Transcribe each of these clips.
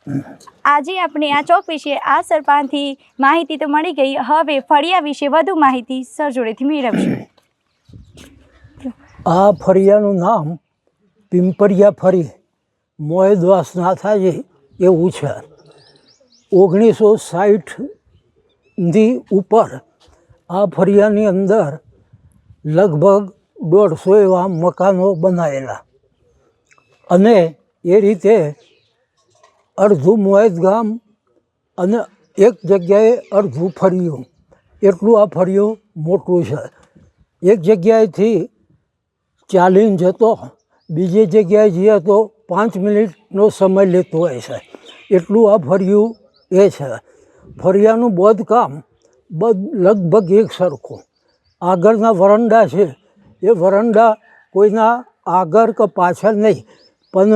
આજે આપણે આ ચોક વિશે આ સર પાસેથી માહિતી તો મળી ગઈ. હવે ફળિયા વિશે વધુ માહિતી સર જોડેથી મેળવશું. આ ફળિયાનું નામ પિંપરિયા ફળી મોયદ્વાસના થાય એવું છે. 1960ની ઉપર આ ફળિયાની અંદર લગભગ 150 એવા મકાનો બનાવેલા અને એ રીતે અડધું મોયદ ગામ અને એક જગ્યાએ અડધું ફળિયું, એટલું આ ફળિયું મોટું છે. એક જગ્યાએથી ચાલીને જતો બીજી જગ્યાએ જઈએ તો 5 મિનિટનો સમય લેતો હોય છે, એટલું આ ફળિયું એ છે. ફળિયાનું બાંધકામ લગભગ એક સરખું. આગળના વરંડા છે એ વરંડા કોઈના આગળ કે પાછળ નહીં, પણ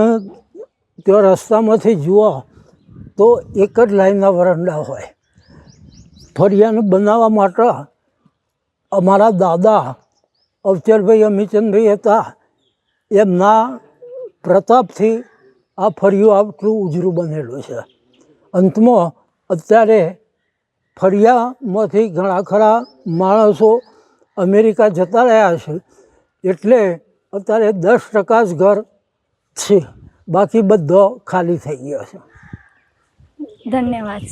ત્યાં રસ્તામાંથી જુઓ તો એક જ લાઈનના વરંડા હોય. ફળિયાને બનાવવા માટે અમારા દાદા અવચરભાઈ અમીચંદભાઈ હતા, એમના પ્રતાપથી આ ફળિયું આટલું ઉજળું બનેલું છે. અંતમાં અત્યારે ફળિયામાંથી ઘણા ખરા માણસો અમેરિકા જતા રહ્યા છે, એટલે અત્યારે 10% જ ઘર છે, બાકી બધો ખાલી થઈ ગયો છે. ધન્યવાદ.